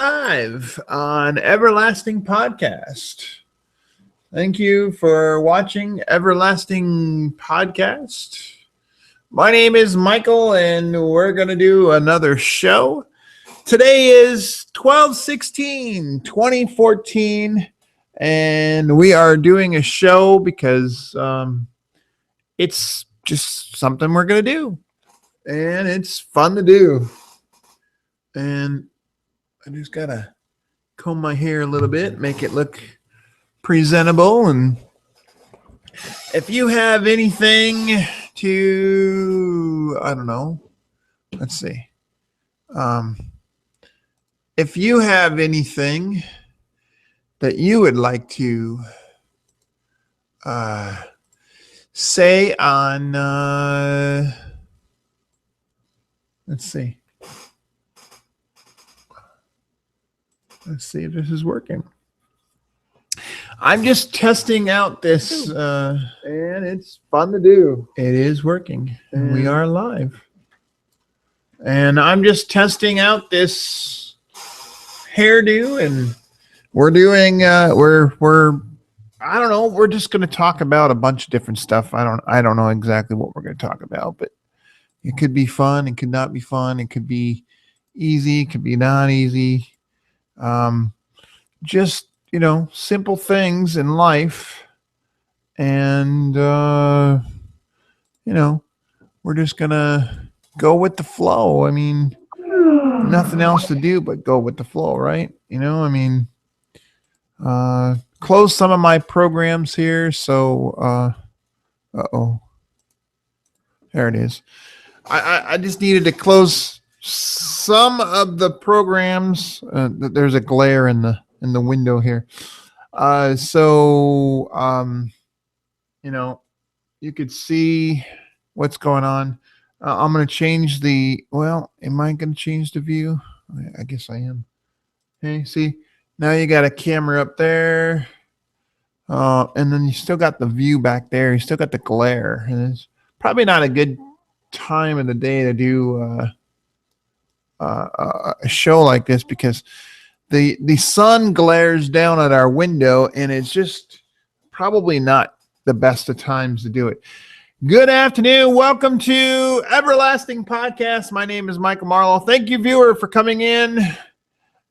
live on Everlasting Podcast. Thank you for watching Everlasting Podcast. My name is Michael, and we're going to do another show. Today is 12/16/2014, and we are doing a show because it's just something we're going to do, and it's fun to do. And I just got to comb my hair a little bit, make it look presentable. And if you have anything to, I don't know, let's see. If you have anything that you would like to say on, let's see. Let's see if this is working. I'm just testing out this, and it's fun to do. It is working. And we are live. And I'm just testing out this hairdo, and we're doing, we're I don't know, we're just going to talk about a bunch of different stuff. I don't know exactly what we're going to talk about, but it could be fun. It could not be fun. It could be easy. It could be not easy. Just, simple things in life. And, we're just going to go with the flow. I mean, nothing else to do but go with the flow, right? Close some of my programs here. So, there it is. I just needed to close some of the programs. There's a glare in the window here. You could see what's going on. I'm going to change am I going to change the view? I guess I am. Okay, see, now you got a camera up there. And then you still got the view back there. You still got the glare. And it's probably not a good time of the day to do a show like this, because the sun glares down at our window, and it's just probably not the best of times to do it. Good afternoon. Welcome to Everlasting Podcast. My name is Michael Marlowe. Thank you, viewer, for coming in.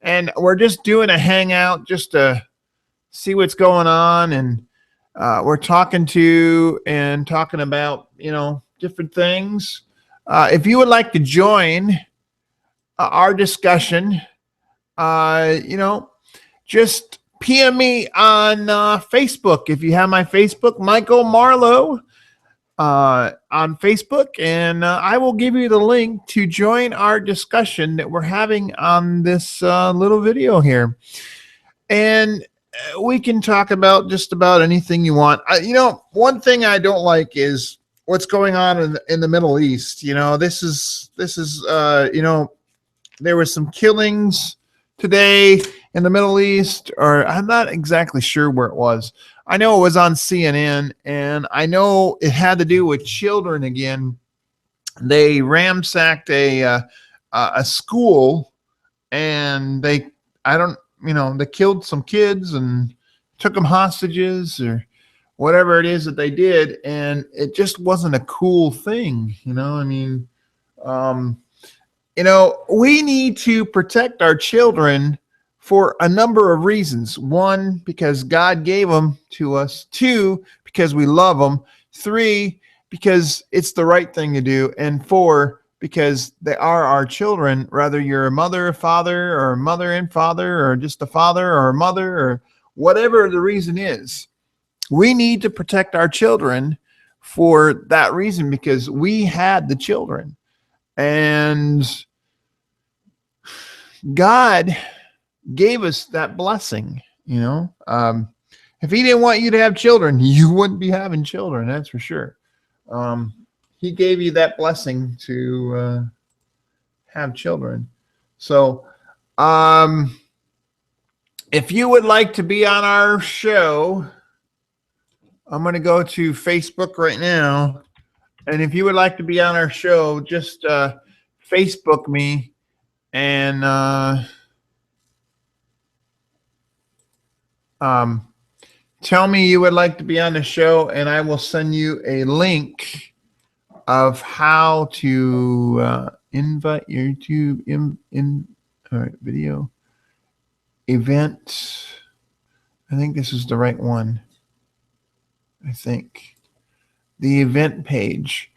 And we're just doing a hangout just to see what's going on. And we're talking about, different things. If you would like to join our discussion, just PM me on Facebook. If you have my Facebook, Michael Marlowe on Facebook, and I will give you the link to join our discussion that we're having on this little video here. And we can talk about just about anything you want. One thing I don't like is what's going on in the Middle East. This is there were some killings today in the Middle East, or I'm not exactly sure where it was. I know it was on CNN, and I know it had to do with children again. They ransacked a school, and they killed some kids and took them hostages or whatever it is that they did. And it just wasn't a cool thing. We need to protect our children for a number of reasons. 1, because God gave them to us. 2, because we love them. 3, because it's the right thing to do. And 4, because they are our children, whether you're a mother or father, or a mother and father, or just a father or a mother, or whatever the reason is. We need to protect our children for that reason, because we had the children. And God gave us that blessing. If he didn't want you to have children, you wouldn't be having children, that's for sure. He gave you that blessing to have children. So if you would like to be on our show, I'm going to go to Facebook right now. And if you would like to be on our show, just Facebook me, and Tell me you would like to be on the show, and I will send you a link of how to invite YouTube all right, video event. I think this is the right one. I think the event page.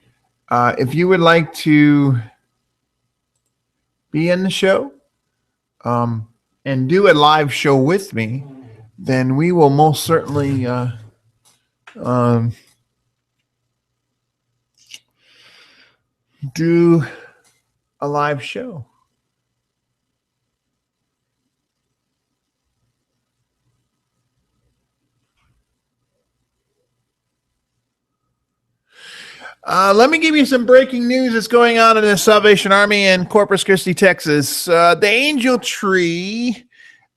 If you would like to be in the show and do a live show with me, then we will most certainly do a live show. Let me give you some breaking news that's going on in the Salvation Army in Corpus Christi, Texas. The angel tree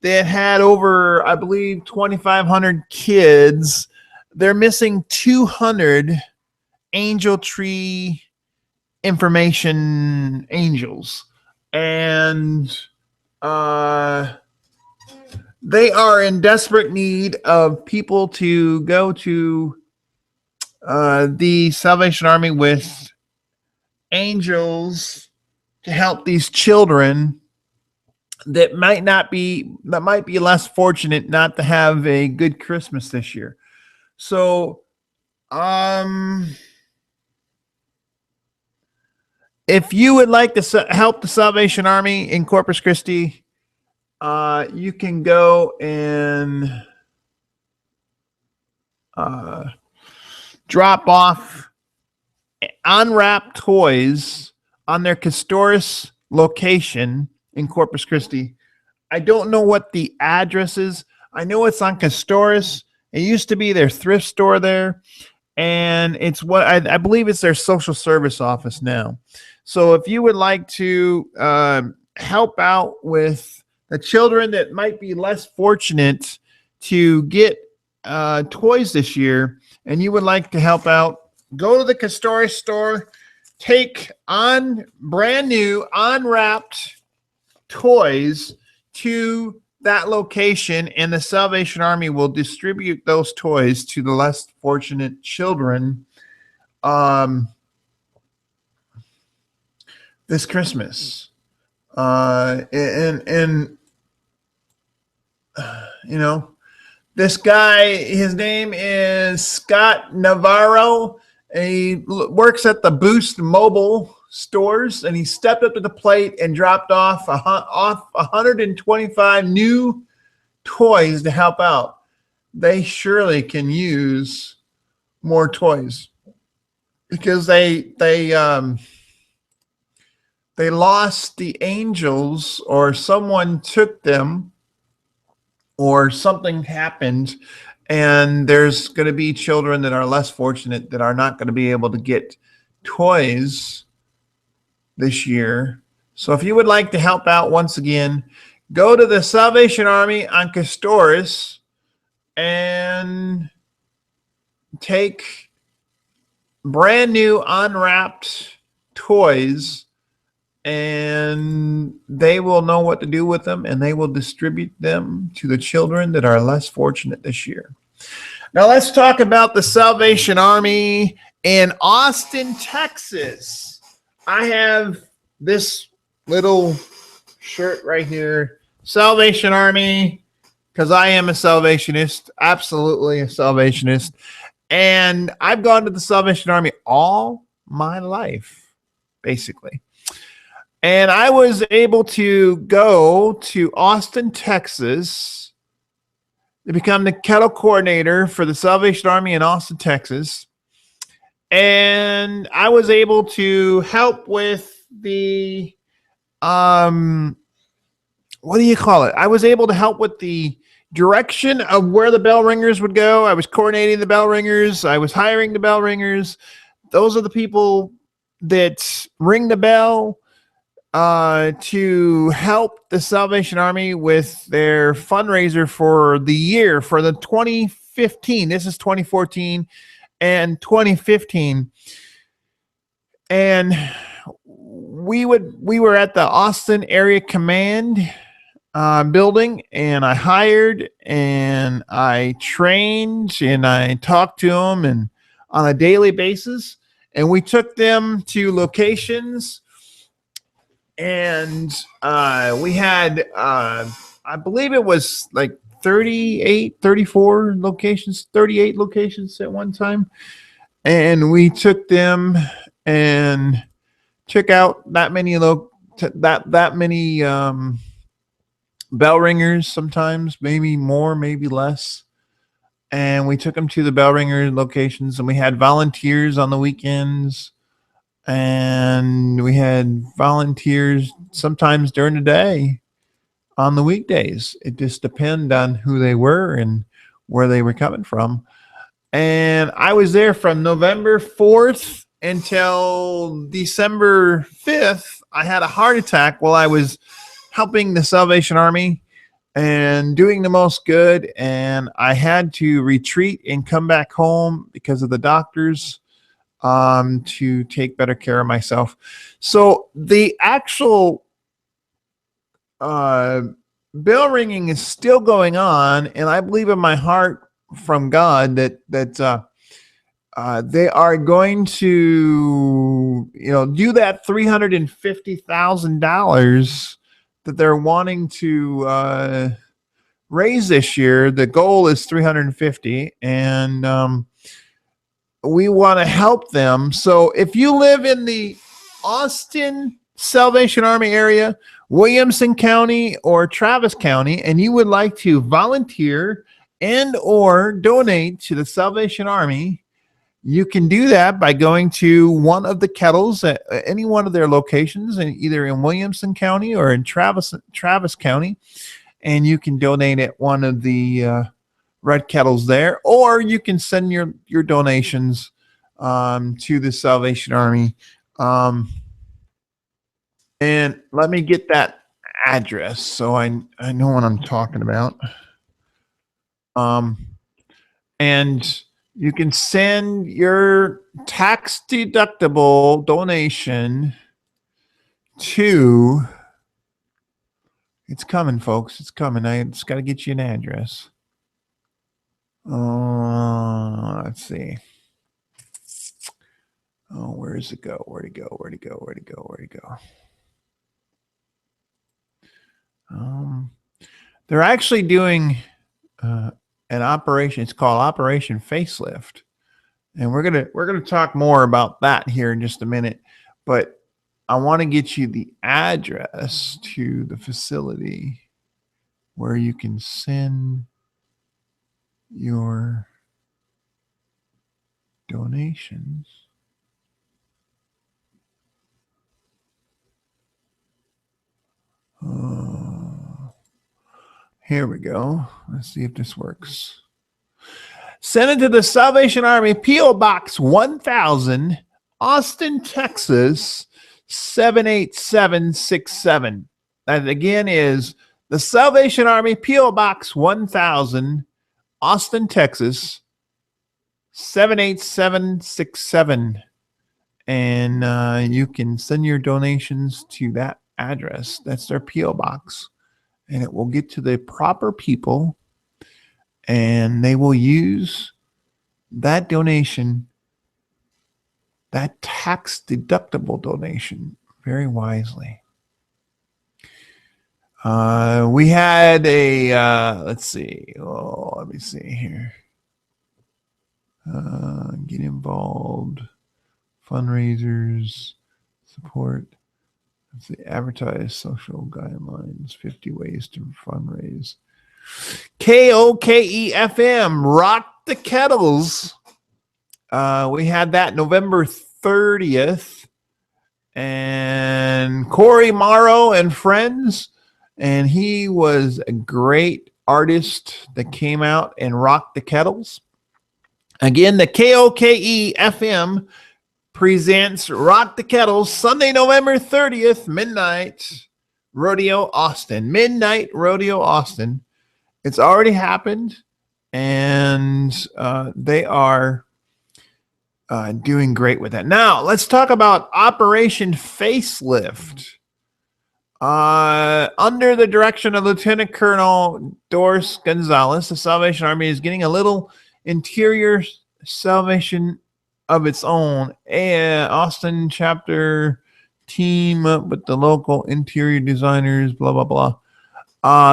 that had over, I believe, 2,500 kids, they're missing 200 angel tree information angels. And they are in desperate need of people to go to the Salvation Army with angels to help these children that might be less fortunate not to have a good Christmas this year. So, if you would like to help the Salvation Army in Corpus Christi, you can go and drop off unwrapped toys on their Castores location in Corpus Christi. I don't know what the address is. I know it's on Castores. It used to be their thrift store there, and it's what I believe it's their social service office now. So if you would like to help out with the children that might be less fortunate to get toys this year, and you would like to help out, go to the Castores store, take on brand new unwrapped toys to that location, and the Salvation Army will distribute those toys to the less fortunate children this Christmas. And you know, this guy, his name is Scott Navarro. He works at the Boost Mobile stores, and he stepped up to the plate and dropped off 125 new toys to help out. They surely can use more toys because they lost the angels, or someone took them, or something happened, and there's going to be children that are less fortunate that are not going to be able to get toys this year. So if you would like to help out, once again, go to the Salvation Army on Castores and take brand new unwrapped toys, and they will know what to do with them, and they will distribute them to the children that are less fortunate this year. Now let's talk about the Salvation Army in Austin, Texas. I have this little shirt right here, Salvation Army, because I am a Salvationist, absolutely a Salvationist. And I've gone to the Salvation Army all my life, basically. And I was able to go to Austin, Texas, to become the kettle coordinator for the Salvation Army in Austin, Texas. And I was able to help with the, what do you call it? I was able to help with the direction of where the bell ringers would go. I was coordinating the bell ringers. I was hiring the bell ringers. Those are the people that ring the bell to help the Salvation Army with their fundraiser for the year, for the 2015. This is 2014 and 2015. And we were at the Austin Area Command building, and I hired and I trained and I talked to them and on a daily basis. And we took them to locations, and we had, I believe it was like 38, 34 locations, 38 locations at one time. And we took them and took out that many that many bell ringers, sometimes maybe more, maybe less. And we took them to the bell ringer locations, and we had volunteers on the weekends, and we had volunteers sometimes during the day on the weekdays. It just depended on who they were and where they were coming from. And I was there from November 4th until December 5th. I had a heart attack while I was helping the Salvation Army and doing the most good. And I had to retreat and come back home because of the doctors, to take better care of myself. So the actual bell ringing is still going on. And I believe in my heart from God that they are going to, do that $350,000 that they're wanting to raise this year. The goal is 350, and we want to help them. So if you live in the Austin Salvation Army area, Williamson County, or Travis County, and you would like to volunteer and or donate to the Salvation Army, you can do that by going to one of the kettles at any one of their locations, either in Williamson County or in Travis County, and you can donate at one of the red kettles there, or you can send your donations to the Salvation Army. And let me get that address so I know what I'm talking about. And you can send your tax deductible donation to, it's coming, folks. It's coming. I just got to get you an address. Let's see. Oh, where does it go? Where'd it go? Where'd it go? Where'd it go? Where'd it go? They're actually doing an operation. It's called Operation Facelift, and we're gonna talk more about that here in just a minute. But I want to get you the address to the facility where you can send your donations. Here we go. Let's see if this works. Send it to the Salvation Army, P.O. Box 1000, Austin, Texas, 78767. That again is the Salvation Army, P.O. Box 1000, Austin, Texas, 78767. And you can send your donations to that address. That's their P.O. Box. And it will get to the proper people, and they will use that donation, that tax deductible donation, very wisely. We had a, let's see. Oh, let me see here. Get involved, fundraisers, support. Let's see, advertise social guidelines, 50 ways to fundraise. KOKE-FM, Rock the Kettles. We had that November 30th. And Corey Morrow and friends. And he was a great artist that came out and rocked the kettles. Again, the KOKE-FM presents Rock the Kettles, Sunday, November 30th, midnight, Rodeo Austin. Midnight Rodeo Austin. It's already happened, and they are doing great with that. Now, let's talk about Operation Facelift. Under the direction of Lieutenant Colonel Doris Gonzalez, the Salvation Army is getting a little interior salvation of its own. Austin chapter team up with the local interior designers, blah, blah, blah.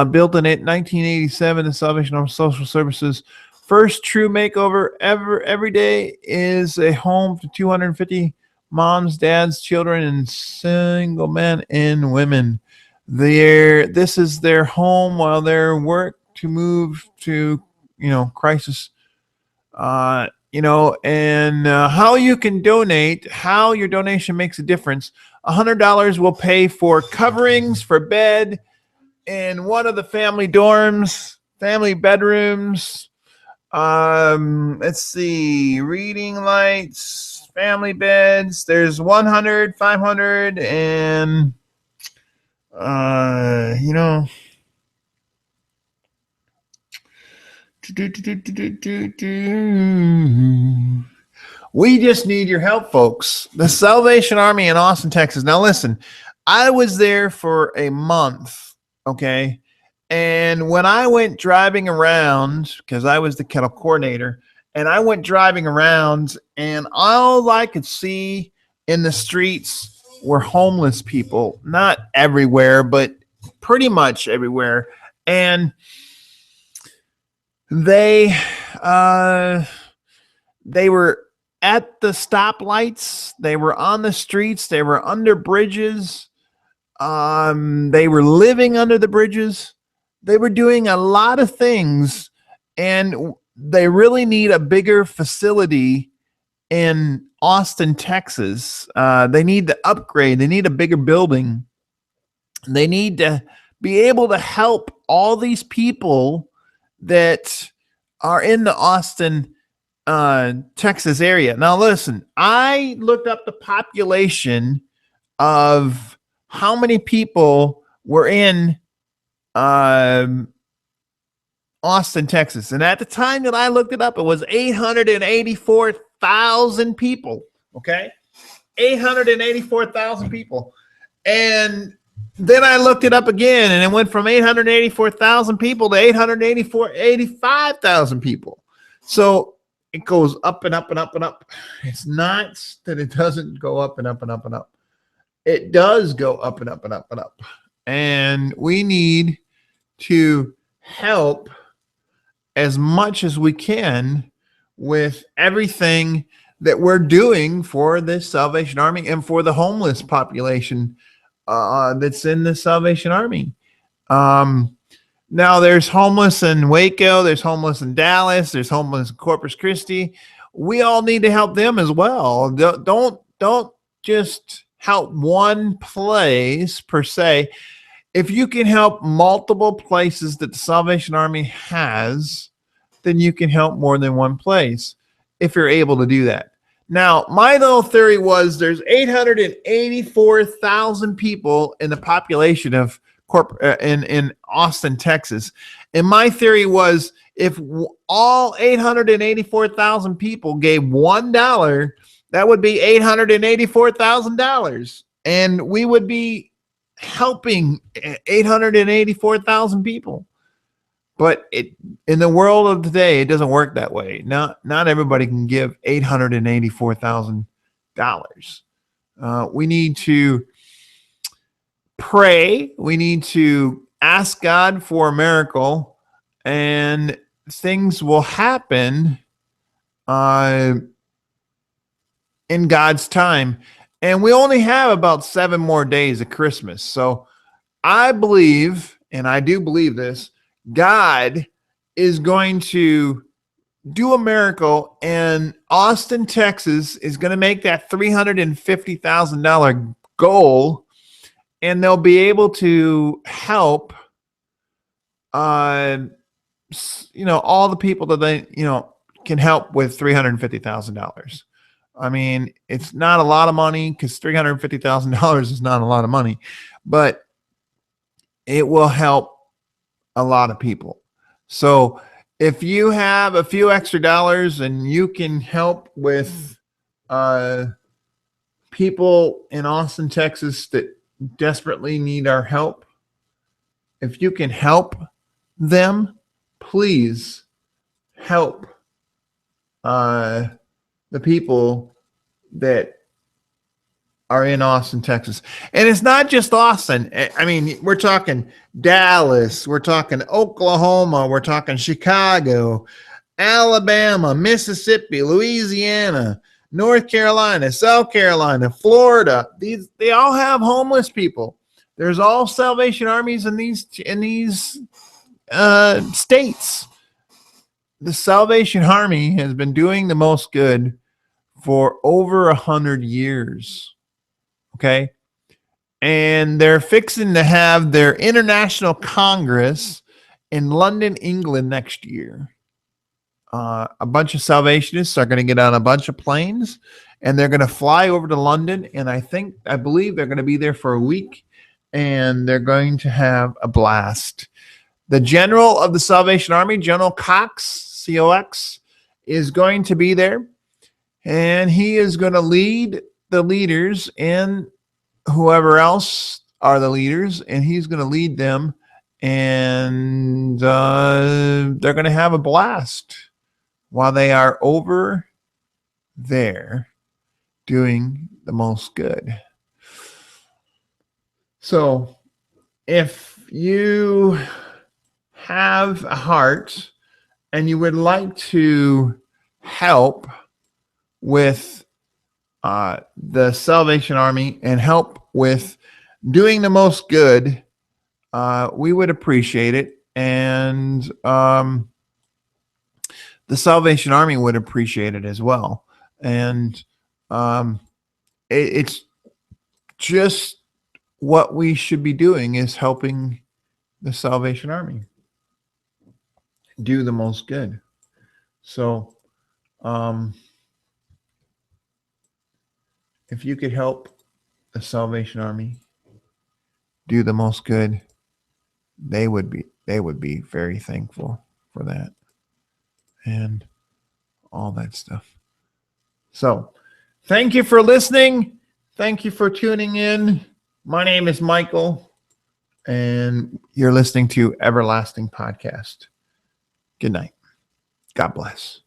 Built in 1987, the Salvation Army Social Services first true makeover ever. Every day is a home to 250 moms, dads, children, and single men and women. This is their home while their work to move to, crisis. And how you can donate, how your donation makes a difference. $100 will pay for coverings for bed in one of the family dorms, family bedrooms. Let's see, reading lights, family beds. There's 100, 500, and we just need your help, folks. The Salvation Army in Austin, Texas. Now, listen, I was there for a month. Okay. And when I went driving around, because I was the kettle coordinator, and I went driving around, and all I could see in the streets were homeless people. Not everywhere, but pretty much everywhere. And they were at the stoplights. They were on the streets. They were under bridges. They were living under the bridges. They were doing a lot of things, and they really need a bigger facility in Austin, Texas. They need to upgrade. They need a bigger building. They need to be able to help all these people that are in the Austin, Texas area. Now, listen, I looked up the population of how many people were in Austin, Texas. And at the time that I looked it up, it was 884,000 people. Okay. 884,000 people. And then I looked it up again, and it went from 884,000 people to 85,000 people. So it goes up and up and up and up. It's not that it doesn't go up and up and up and up. It does go up and up and up and up. And we need to help as much as we can with everything that we're doing for this Salvation Army and for the homeless population that's in the Salvation Army. Now there's homeless in Waco, there's homeless in Dallas, there's homeless in Corpus Christi. We all need to help them as well. Don't just help one place per se. If you can help multiple places that the Salvation Army has, then you can help more than one place if you're able to do that. Now, my little theory was there's 884,000 people in the population of in Austin, Texas. And my theory was if all 884,000 people gave $1, that would be $884,000. And we would be helping 884,000 people. But in the world of today, it doesn't work that way. Not everybody can give $884,000. We need to pray. We need to ask God for a miracle, and things will happen in God's time. And we only have about 7 more days of Christmas. So I believe, and I do believe this, God is going to do a miracle, and Austin, Texas is going to make that $350,000 goal, and they'll be able to help, all the people that they, can help with $350,000. I mean, it's not a lot of money because $350,000 is not a lot of money, but it will help a lot of people. So if you have a few extra dollars and you can help with people in Austin, Texas that desperately need our help. If you can help them, please help the people that are in Austin, Texas. And it's not just Austin. I mean, we're talking Dallas, we're talking Oklahoma, we're talking Chicago, Alabama, Mississippi, Louisiana, North Carolina, South Carolina, Florida. They all have homeless people. There's all Salvation Armies in these states. The Salvation Army has been doing the most good for over 100 years. Okay. And they're fixing to have their international congress in London, England next year. A bunch of Salvationists are going to get on a bunch of planes and they're going to fly over to London. And I believe they're going to be there for a week and they're going to have a blast. The general of the Salvation Army, General Cox, C-O-X, is going to be there. And he is going to lead the leaders and whoever else are the leaders, and he's going to lead them, and they're going to have a blast while they are over there doing the most good. So if you have a heart and you would like to help with the Salvation Army and help with doing the most good, we would appreciate it. And the Salvation Army would appreciate it as well. And it's just what we should be doing is helping the Salvation Army do the most good. So if you could help the Salvation Army do the most good, they would be very thankful for that and all that stuff. So thank you for listening. Thank you for tuning in. My name is Michael, and you're listening to Everlasting Podcast. Good night. God bless.